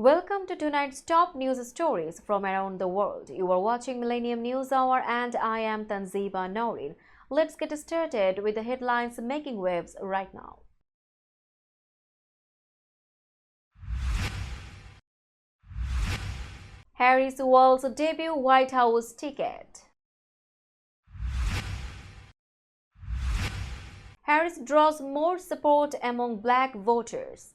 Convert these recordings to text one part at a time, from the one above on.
Welcome to tonight's top news stories from around the world. You are watching Millennium News Hour and I am Tanziba Noreen. Let's get started with the headlines making waves right now. Harris Walz debut White House ticket. Harris draws more support among black voters.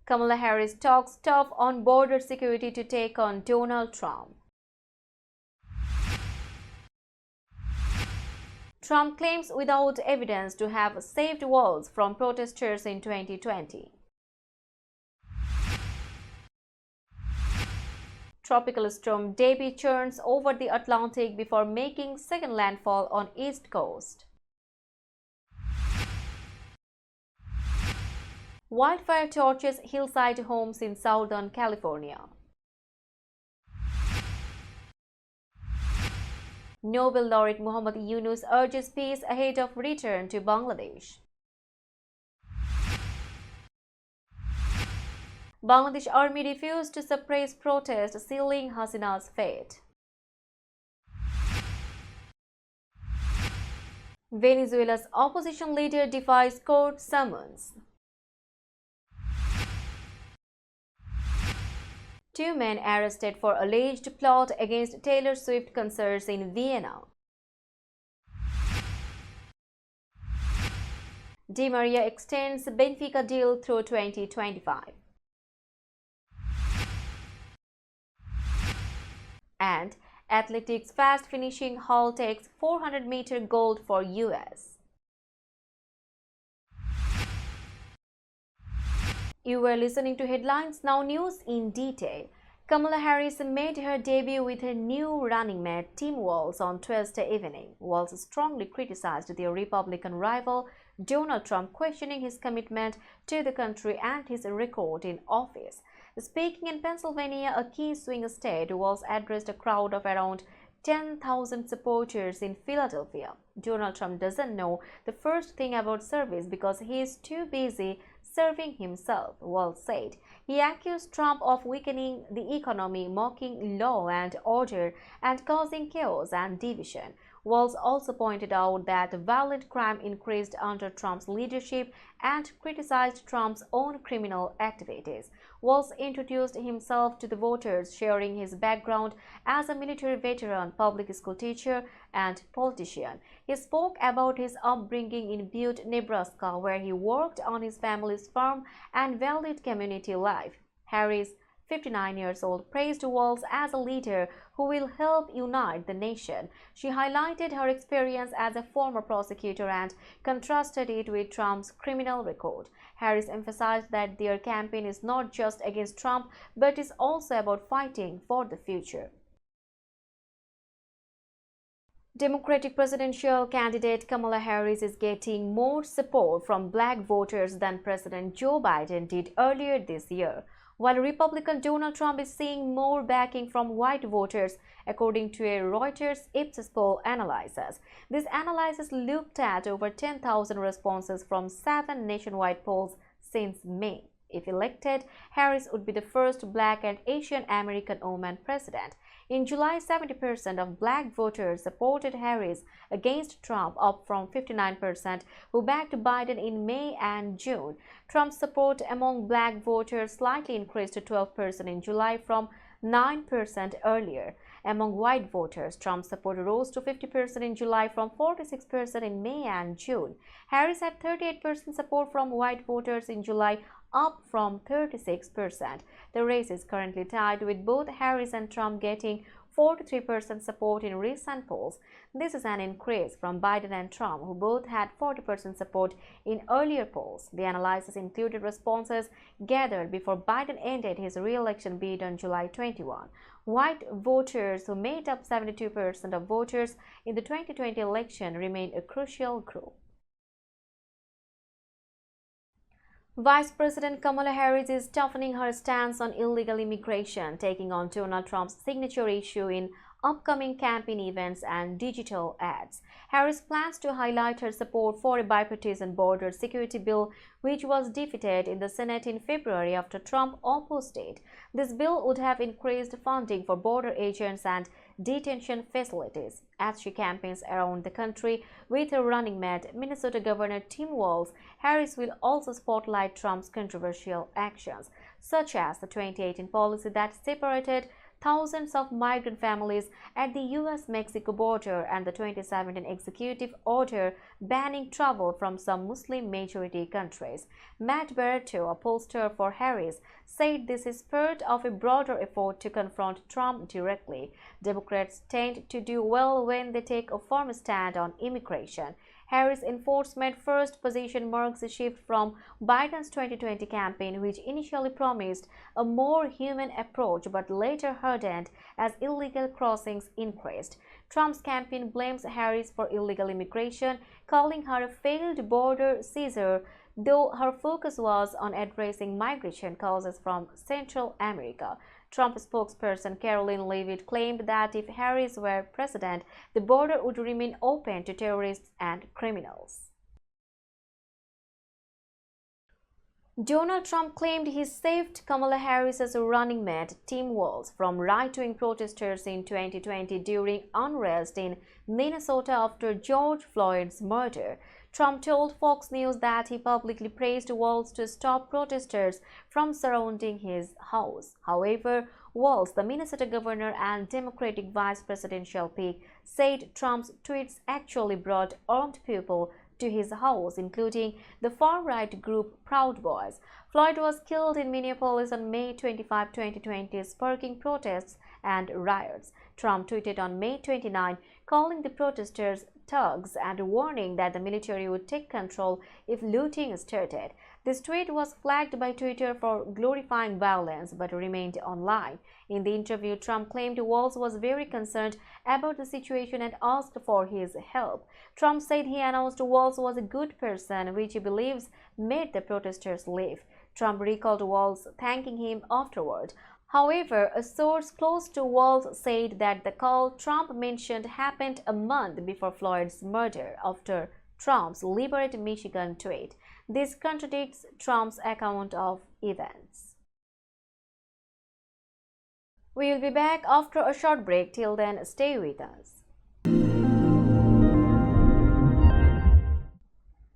Kamala Harris talks tough on border security to take on Donald Trump. Trump claims without evidence to have saved Walz from protesters in 2020. Tropical storm Debby churns over the Atlantic before making second landfall on East Coast. Wildfire torches hillside homes in Southern California. Nobel laureate Muhammad Yunus urges peace ahead of return to Bangladesh. Bangladesh army refused to suppress protest, sealing Hasina's fate. Venezuela's opposition leader defies court summons. Two men arrested for alleged plot against Taylor Swift concerts in Vienna. Di Maria extends Benfica deal through 2025. And athletics fast finishing Hall takes 400-meter gold for US. You were listening to Headlines Now News in detail. Kamala Harris made her debut with her new running mate Tim Walz on Tuesday evening. Walz strongly criticized their Republican rival Donald Trump, questioning his commitment to the country and his record in office. Speaking in Pennsylvania, a key swing state, Walz addressed a crowd of around 10,000 supporters in Philadelphia. Donald Trump doesn't know the first thing about service because he is too busy serving himself, Walz said. He accused Trump of weakening the economy, mocking law and order, and causing chaos and division. Walz also pointed out that violent crime increased under Trump's leadership and criticized Trump's own criminal activities. Walz introduced himself to the voters, sharing his background as a military veteran, public school teacher, and politician. He spoke about his upbringing in Butte, Nebraska, where he worked on his family's farm and valued community life. Harris, 59 years old, praised Walz as a leader who will help unite the nation. She highlighted her experience as a former prosecutor and contrasted it with Trump's criminal record. Harris emphasized that their campaign is not just against Trump, but is also about fighting for the future. Democratic presidential candidate Kamala Harris is getting more support from black voters than President Joe Biden did earlier this year, while Republican Donald Trump is seeing more backing from white voters, according to a Reuters Ipsos poll analysis. This analysis looked at over 10,000 responses from 7 nationwide polls since May. If elected, Harris would be the first black and Asian American woman president. In July, 70% of black voters supported Harris against Trump, up from 59% who backed Biden in May and June. Trump's support among black voters slightly increased to 12% in July from 9% earlier. Among white voters, Trump's support rose to 50% in July from 46% in May and June. Harris had 38% support from white voters in July, up from 36%. The race is currently tied, with both Harris and Trump getting 43% support in recent polls. This is an increase from Biden and Trump, who both had 40% support in earlier polls. The analysis included responses gathered before Biden ended his re-election bid on July 21. White voters, who made up 72% of voters in the 2020 election, remain a crucial group. Vice President Kamala Harris is toughening her stance on illegal immigration, taking on Donald Trump's signature issue in upcoming campaign events and digital ads. Harris plans to highlight her support for a bipartisan border security bill, which was defeated in the Senate in February after Trump opposed it. This bill would have increased funding for border agents and detention facilities. As she campaigns around the country with her running mate, Minnesota Governor Tim Walz, Harris will also spotlight Trump's controversial actions, such as the 2018 policy that separated thousands of migrant families at the US-Mexico border and the 2017 executive order banning travel from some Muslim-majority countries. Matt Barretto, a pollster for Harris, said this is part of a broader effort to confront Trump directly. Democrats tend to do well when they take a firm stand on immigration. Harris' enforcement-first position marks a shift from Biden's 2020 campaign, which initially promised a more human approach but later hardened as illegal crossings increased. Trump's campaign blames Harris for illegal immigration, calling her a failed border seizure, though her focus was on addressing migration causes from Central America. Trump spokesperson Karoline Leavitt claimed that if Harris were president, the border would remain open to terrorists and criminals. Donald Trump claimed he saved Kamala Harris's running mate Tim Walz from right-wing protesters in 2020 during unrest in Minnesota after George Floyd's murder. Trump told Fox News that he publicly praised Walz to stop protesters from surrounding his house. However, Walz, the Minnesota governor and Democratic vice presidential pick, said Trump's tweets actually brought armed people to his house, including the far-right group Proud Boys. Floyd was killed in Minneapolis on May 25, 2020, sparking protests and riots. Trump tweeted on May 29, calling the protesters thugs and warning that the military would take control if looting started. This tweet was flagged by Twitter for glorifying violence but remained online. In the interview, Trump claimed Walz was very concerned about the situation and asked for his help. Trump said he announced Walz was a good person, which he believes made the protesters leave. Trump recalled Walz, thanking him afterward. However, a source close to Walz said that the call Trump mentioned happened a month before Floyd's murder, after Trump's Liberate Michigan tweet. This contradicts Trump's account of events. We will be back after a short break. Till then, stay with us.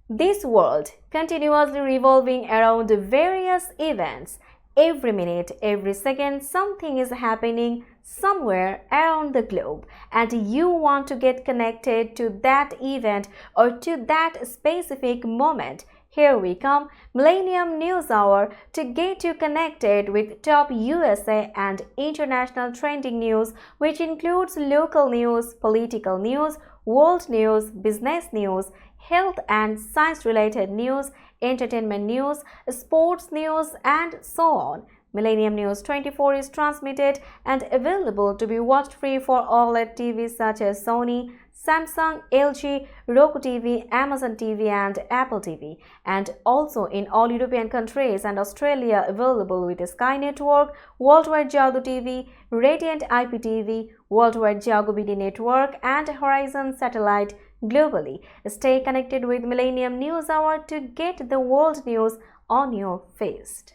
This world continuously revolving around various events. Every minute, every second, something is happening somewhere around the globe, and you want to get connected to that event or to that specific moment. Here we come, Millennium News Hour, to get you connected with top USA and international trending news, which includes local news, political news, world news, business news, health and science-related news, entertainment news, sports news, and so on. Millennium News 24 is transmitted and available to be watched free for OLED TVs such as Sony, Samsung, LG, Roku TV, Amazon TV, and Apple TV, and also in all European countries and Australia available with Sky Network, Worldwide Jago TV, Radiant IPTV, Worldwide Jago BD Network, and Horizon Satellite globally. Stay connected with Millennium News Hour to get the world news on your feast.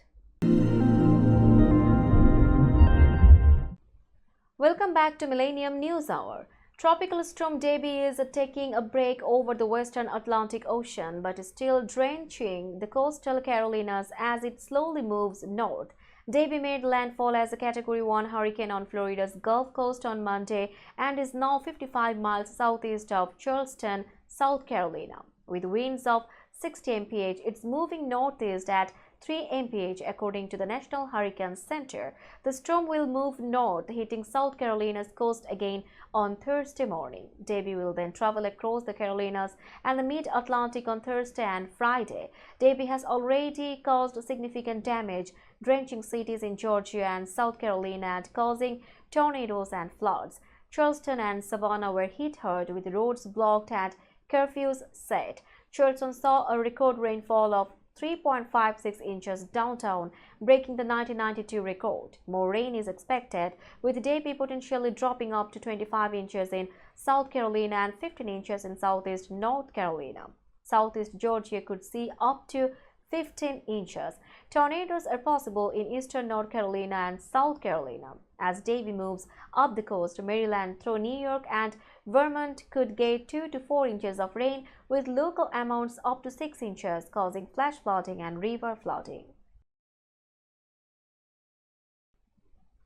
Welcome back to Millennium News Hour. Tropical storm Debby is taking a break over the western Atlantic Ocean but still drenching the coastal Carolinas as it slowly moves north. Debby made landfall as a Category 1 hurricane on Florida's Gulf Coast on Monday and is now 55 miles southeast of Charleston, South Carolina. With winds of 60 mph, it's moving northeast at 3 mph according to the National Hurricane Center. The storm will move north, hitting South Carolina's coast again on Thursday morning. Debby will then travel across the Carolinas and the mid-Atlantic on Thursday and Friday. Debby has already caused significant damage, drenching cities in Georgia and South Carolina and causing tornadoes and floods. Charleston and Savannah were hit hard with roads blocked and curfews set. Charleston saw a record rainfall of 3.56 inches downtown, breaking the 1992 record. More rain is expected, with Davie potentially dropping up to 25 inches in South Carolina and 15 inches in southeast North Carolina. Southeast Georgia could see up to 15 inches. Tornadoes are possible in eastern North Carolina and South Carolina. As Davie moves up the coast, Maryland through New York and Vermont could get 2 to 4 inches of rain, with local amounts up to 6 inches, causing flash flooding and river flooding.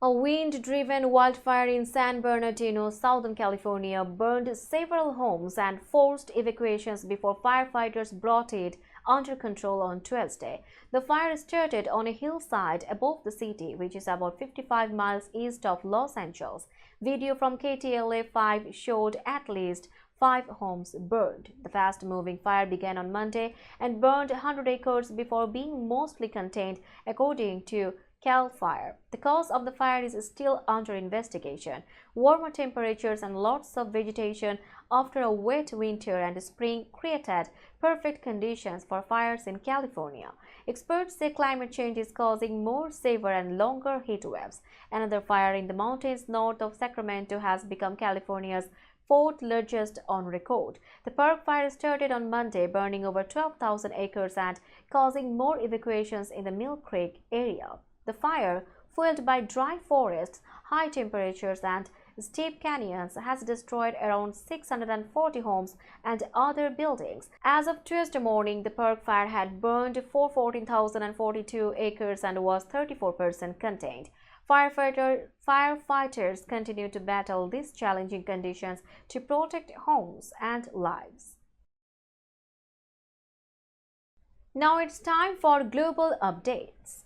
A wind-driven wildfire in San Bernardino, Southern California, burned several homes and forced evacuations before firefighters brought it under control on Tuesday. The fire started on a hillside above the city, which is about 55 miles east of Los Angeles. Video from KTLA-5 showed at least 5 homes burned. The fast-moving fire began on Monday and burned 100 acres before being mostly contained, according to CAL FIRE. The cause of the fire is still under investigation. Warmer temperatures and lots of vegetation after a wet winter and spring created perfect conditions for fires in California. Experts say climate change is causing more severe and longer heat waves. Another fire in the mountains north of Sacramento has become California's fourth largest on record. The park fire started on Monday, burning over 12,000 acres and causing more evacuations in the Mill Creek area. The fire, fueled by dry forests, high temperatures, and steep canyons, has destroyed around 640 homes and other buildings. As of Tuesday morning, the park fire had burned 14,042 acres and was 34% contained. Firefighters continue to battle these challenging conditions to protect homes and lives. Now it's time for global updates.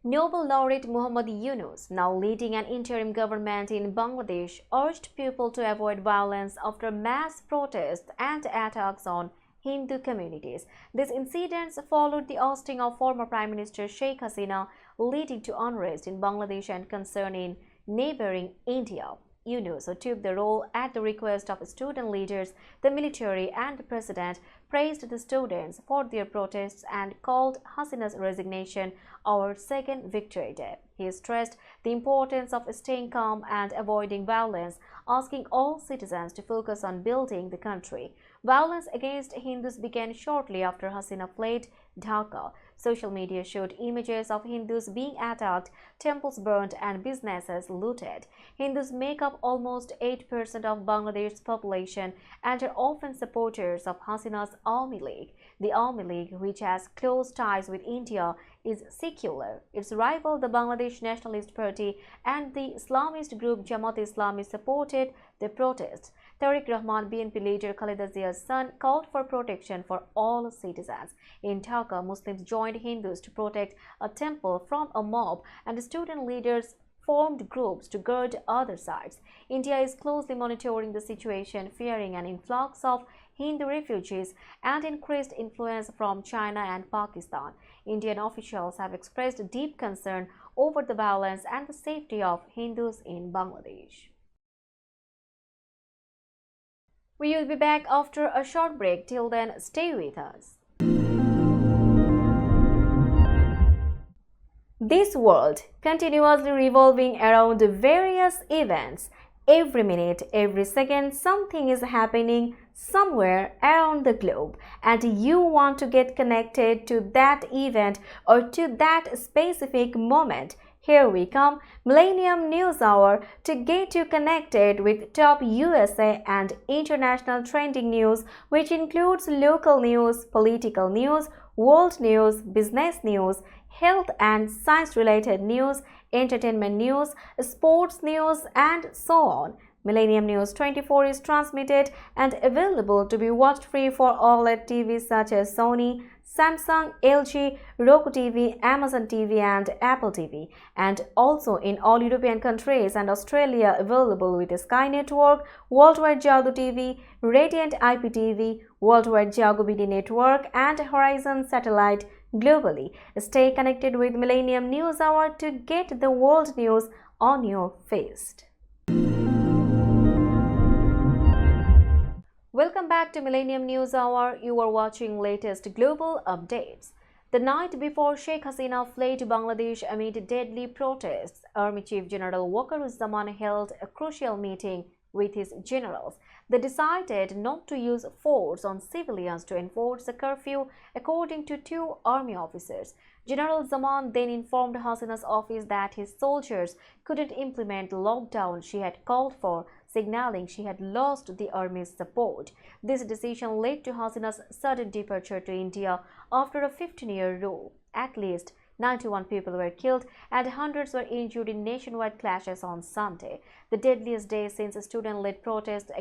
Nobel laureate Muhammad Yunus, now leading an interim government in Bangladesh, urged people to avoid violence after mass protests and attacks on Hindu communities. These incidents followed the ousting of former Prime Minister Sheikh Hasina, leading to unrest in Bangladesh and concern in neighboring India. Yunus, who took the role at the request of student leaders, the military and the president, praised the students for their protests and called Hasina's resignation our second victory day. He stressed the importance of staying calm and avoiding violence, asking all citizens to focus on building the country. Violence against Hindus began shortly after Hasina fled Dhaka. Social media showed images of Hindus being attacked, temples burned, and businesses looted. Hindus make up almost 8% of Bangladesh's population and are often supporters of Hasina's Awami League. The Awami League, which has close ties with India, is secular. Its rival, the Bangladesh Nationalist Party, and the Islamist group Jamaat-e-Islami supported the protests. Tariq Rahman, BNP leader Khaleda Zia's son, called for protection for all citizens. In Dhaka, Muslims joined Hindus to protect a temple from a mob, and student leaders formed groups to guard other sides. India is closely monitoring the situation, fearing an influx of Hindu refugees and increased influence from China and Pakistan. Indian officials have expressed deep concern over the violence and the safety of Hindus in Bangladesh. We will be back after a short break. Till then, stay with us. This world continuously revolving around various events. Every minute, every second, something is happening somewhere around the globe, and you want to get connected to that event or to that specific moment. Here we come, Millennium News Hour, to get you connected with top USA and international trending news, which includes local news, political news, world news, business news, health and science-related news, entertainment news, sports news, and so on. Millennium News 24 is transmitted and available to be watched free for OLED TVs such as Sony, Samsung, LG, Roku TV, Amazon TV, and Apple TV, and also in all European countries and Australia available with Sky Network, Worldwide Jago TV, Radiant IPTV, Worldwide Jago BD Network, and Horizon Satellite globally. Stay connected with Millennium News Hour to get the world news on your fist. back to Millennium News Hour. You are watching latest global updates. The night before Sheikh Hasina fled to Bangladesh amid deadly protests, Army Chief General Waqar-uz-Zaman held a crucial meeting with his generals. They decided not to use force on civilians to enforce a curfew, according to two army officers. General Zaman then informed Hasina's office that his soldiers couldn't implement the lockdown she had called for, signaling she had lost the army's support. This decision led to Hasina's sudden departure to India after a 15-year rule. At least 91 people were killed and hundreds were injured in nationwide clashes on Sunday. The deadliest day since student-led protests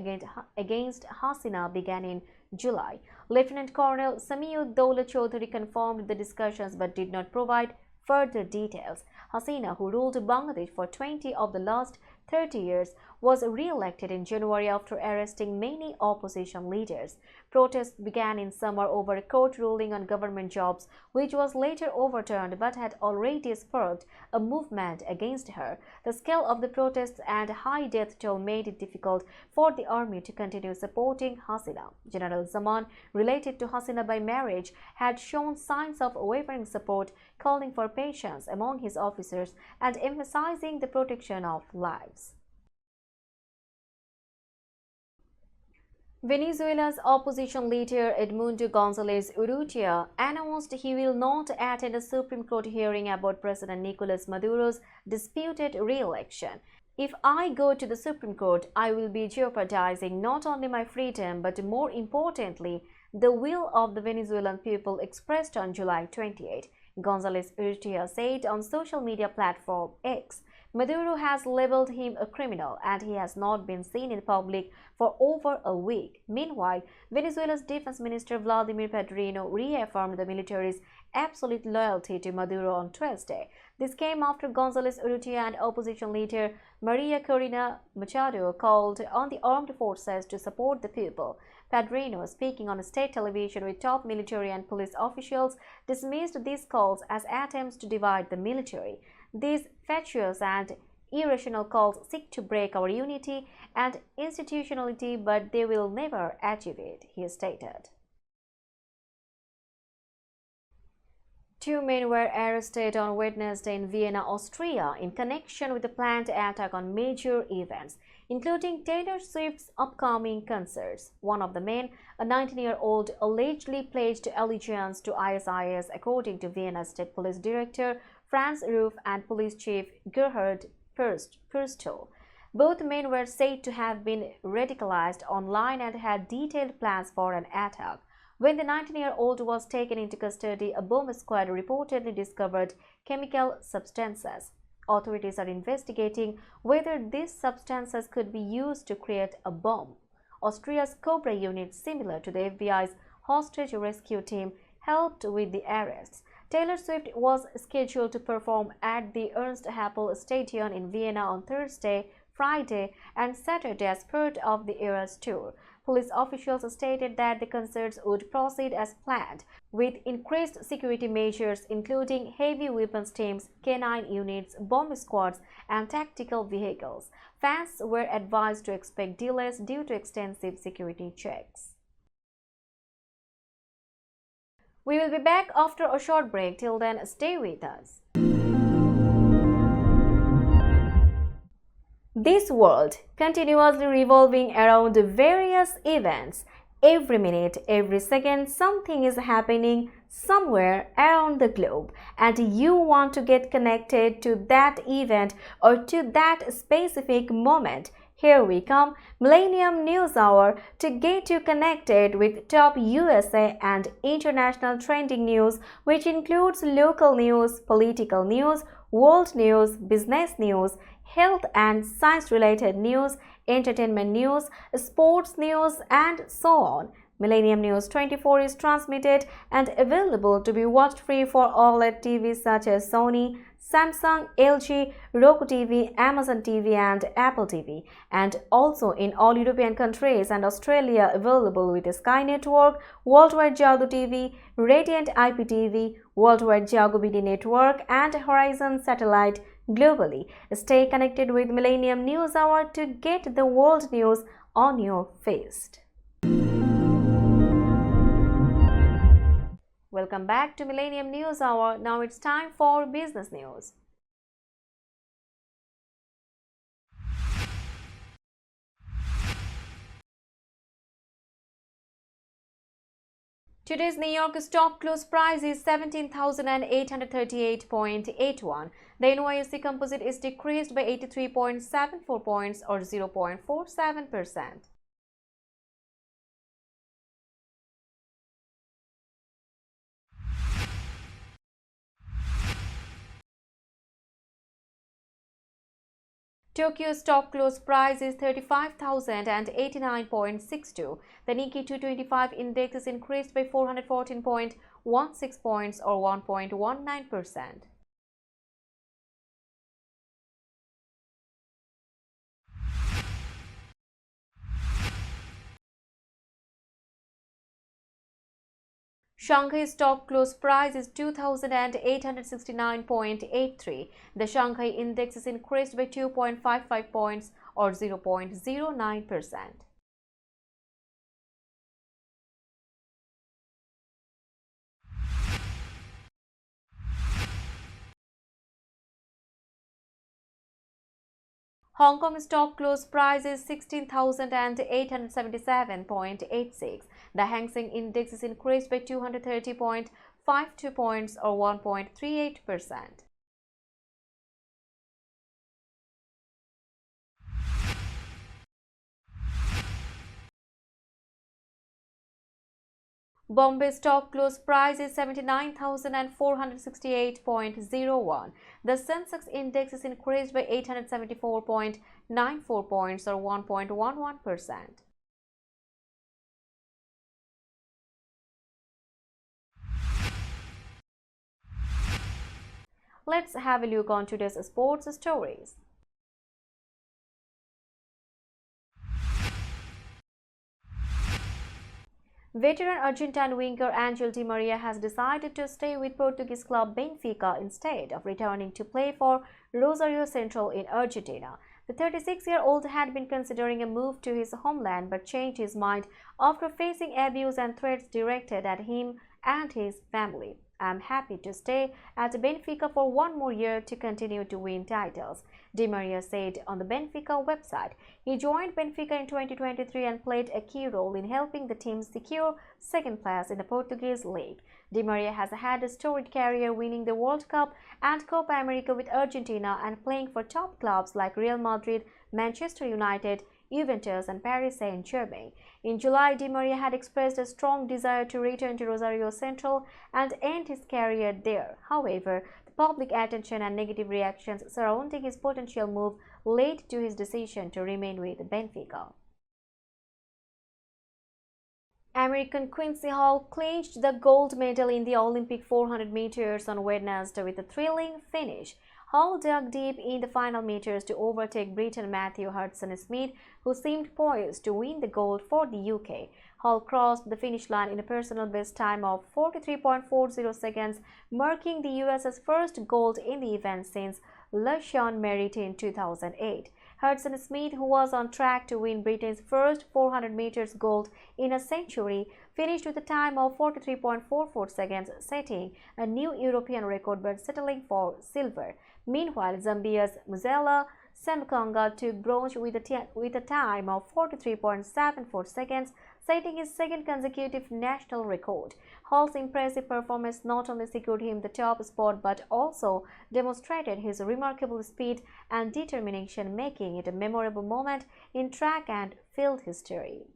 against Hasina began in July. Lieutenant Colonel Samiud-Dowla Chaudhary confirmed the discussions but did not provide further details. Hasina, who ruled Bangladesh for 20 of the last 30 years, was re-elected in January after arresting many opposition leaders. Protests began in summer over a court ruling on government jobs, which was later overturned but had already sparked a movement against her. The scale of the protests and high death toll made it difficult for the army to continue supporting Hasina. General Zaman, related to Hasina by marriage, had shown signs of wavering support, calling for patience among his officers and emphasizing the protection of lives. Venezuela's opposition leader Edmundo González Urrutia announced he will not attend a Supreme Court hearing about President Nicolas Maduro's disputed re-election. If I go to the Supreme Court, I will be jeopardizing not only my freedom but more importantly, the will of the Venezuelan people expressed on July 28. González Urrutia said on social media platform X. Maduro has labeled him a criminal and he has not been seen in public for over a week. Meanwhile, Venezuela's Defense Minister Vladimir Padrino reaffirmed the military's absolute loyalty to Maduro on Tuesday. This came after González Urrutia and opposition leader Maria Corina Machado called on the armed forces to support the people. Padrino, speaking on state television with top military and police officials, dismissed these calls as attempts to divide the military. These fatuous and irrational calls seek to break our unity and institutionality, but they will never achieve it, he stated. Two men were arrested on Wednesday in Vienna, Austria, in connection with the planned attack on major events, including Taylor Swift's upcoming concerts. One of the men, a 19-year-old, allegedly pledged allegiance to ISIS, according to Vienna State Police Director Franz Ruf and Police Chief Gerhard Purstl. Both men were said to have been radicalized online and had detailed plans for an attack. When the 19-year-old was taken into custody, a bomb squad reportedly discovered chemical substances. Authorities are investigating whether these substances could be used to create a bomb. Austria's Cobra unit, similar to the FBI's hostage rescue team, helped with the arrests. Taylor Swift was scheduled to perform at the Ernst Happel Stadion in Vienna on Thursday, Friday, and Saturday as part of the Eras tour. Police officials stated that the concerts would proceed as planned, with increased security measures including heavy weapons teams, K9 units, bomb squads, and tactical vehicles. Fans were advised to expect delays due to extensive security checks. We will be back after a short break. Till then, stay with us. This world continuously revolving around various events. Every minute, every second, something is happening somewhere around the globe, and you want to get connected to that event or to that specific moment. Here we come, Millennium News Hour, to get you connected with top USA and international trending news, which includes local news, political news, world news, business news, health and science-related news, entertainment news, sports news, and so on. Millennium News 24 is transmitted and available to be watched free for OLED TVs such as Sony, Samsung, LG, Roku TV, Amazon TV, and Apple TV, and also in all European countries and Australia available with Sky Network, Worldwide Jago TV, Radiant IPTV, Worldwide Jago BD Network, and Horizon Satellite globally. Stay connected with Millennium News Hour to get the world news on your feast. Welcome back to Millennium News Hour. Now it's time for business news. Today's New York stock close price is 17,838.81. The NYSE Composite is decreased by 83.74 points or 0.47%. Tokyo stock close price is 35,089.62. The Nikkei 225 index is increased by 414.16 points or 1.19%. Shanghai stock close price is 2,869.83. The Shanghai index is increased by 2.55 points or 0.09%. Hong Kong stock close price is 16,877.86. The Hang Seng index is increased by 230.52 points or 1.38%. Bombay stock close price is 79,468.01. The Sensex index is increased by 874.94 points or 1.11%. Let's have a look on today's sports stories. Veteran Argentine winger Angel Di Maria has decided to stay with Portuguese club Benfica instead of returning to play for Rosario Central in Argentina. The 36-year-old had been considering a move to his homeland but changed his mind after facing abuse and threats directed at him and his family. "I'm happy to stay at Benfica for one more year to continue to win titles," Di Maria said on the Benfica website. He joined Benfica in 2023 and played a key role in helping the team secure second place in the Portuguese league. Di Maria has had a storied career, winning the World Cup and Copa America with Argentina and playing for top clubs like Real Madrid, Manchester United, Juventus and Paris Saint-Germain. In July, Di Maria had expressed a strong desire to return to Rosario Central and end his career there. However, the public attention and negative reactions surrounding his potential move led to his decision to remain with Benfica. American Quincy Hall clinched the gold medal in the Olympic 400 meters on Wednesday with a thrilling finish. Hall dug deep in the final meters to overtake Briton Matthew Hudson-Smith, who seemed poised to win the gold for the UK. Hall crossed the finish line in a personal best time of 43.40 seconds, marking the US's first gold in the event since LaShawn Merritt in 2008. Hudson-Smith, who was on track to win Britain's first 400 meters gold in a century, finished with a time of 43.44 seconds, setting a new European record but settling for silver. Meanwhile, Zambia's Muzela Semkonga took bronze with a time of 43.74 seconds, setting his second consecutive national record. Hall's impressive performance not only secured him the top spot but also demonstrated his remarkable speed and determination, making it a memorable moment in track and field history.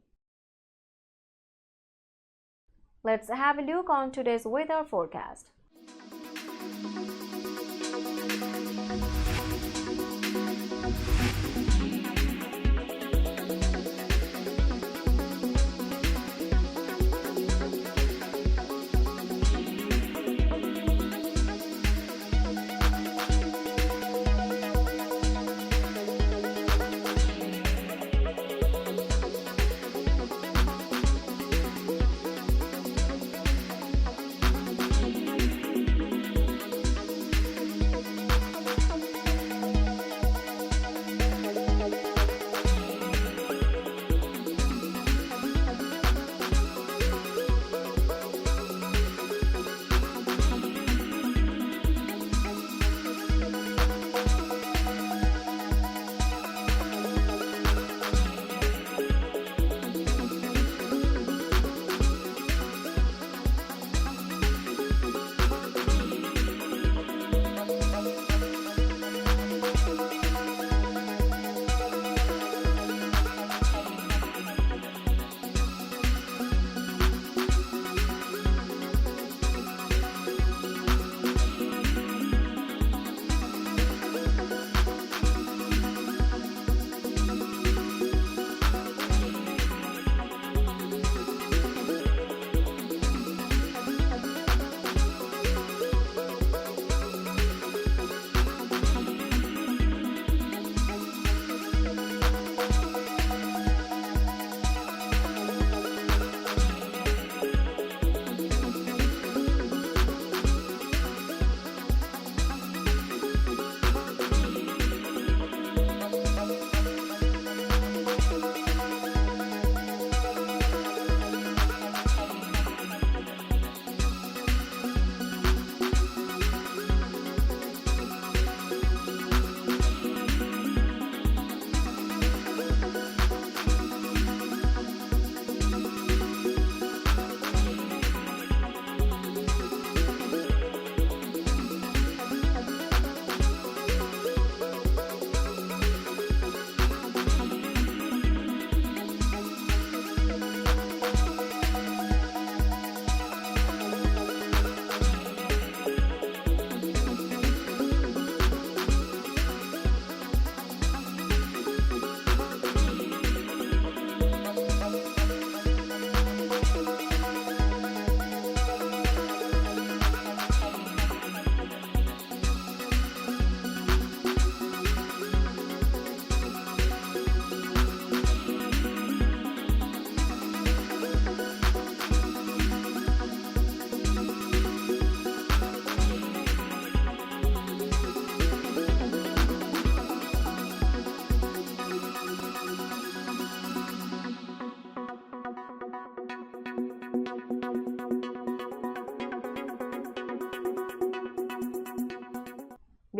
Let's have a look on today's weather forecast.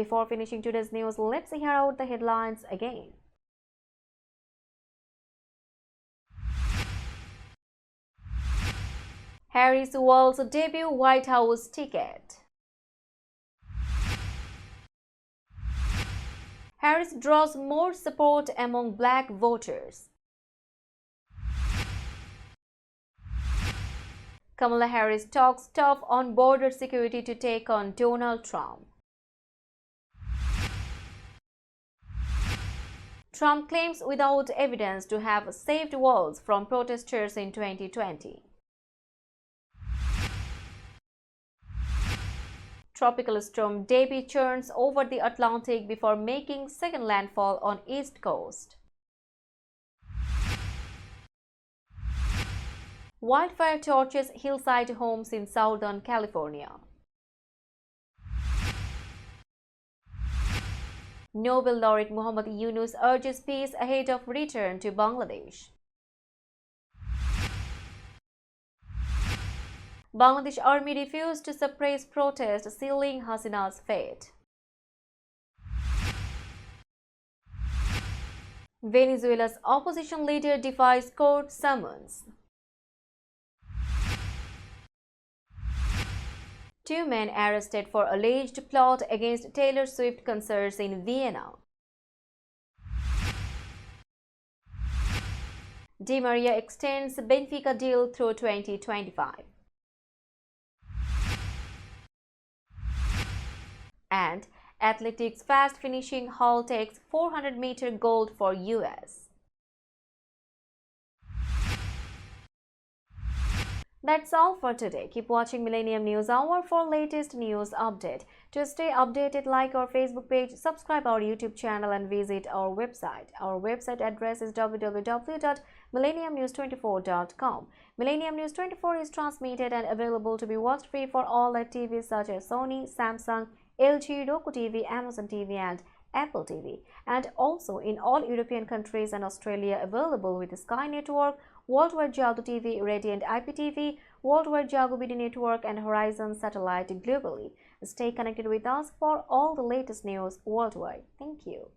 before finishing today's news, let's hear out the headlines again. Harris Walz debut White House ticket. Harris draws more support among black voters. Kamala Harris talks tough on border security to take on Donald Trump. Trump claims without evidence to have saved Walz from protesters in 2020. Tropical storm Debby churns over the Atlantic before making second landfall on East Coast. Wildfire torches hillside homes in Southern California. Nobel laureate Muhammad Yunus urges peace ahead of return to Bangladesh. Bangladesh army refused to suppress protest, sealing Hasina's fate. Venezuela's opposition leader defies court summons. Two men arrested for alleged plot against Taylor Swift concerts in Vienna. Di Maria extends Benfica deal through 2025. And athletics fast finishing Hall takes 400-meter gold for US. That's all for today. Keep watching Millennium News Hour for latest news update. To stay updated, like our Facebook page, subscribe our YouTube channel and visit our website. Our website address is www.millenniumnews24.com. Millennium News 24 is transmitted and available to be watched free for all LED TVs such as Sony, Samsung, LG, Roku TV, Amazon TV and Apple TV, and also in all European countries and Australia, available with the Sky Network, Worldwide Jago TV, Radiant IPTV, Worldwide Jago BD Network and Horizon Satellite globally. Stay connected with us for all the latest news worldwide. Thank you.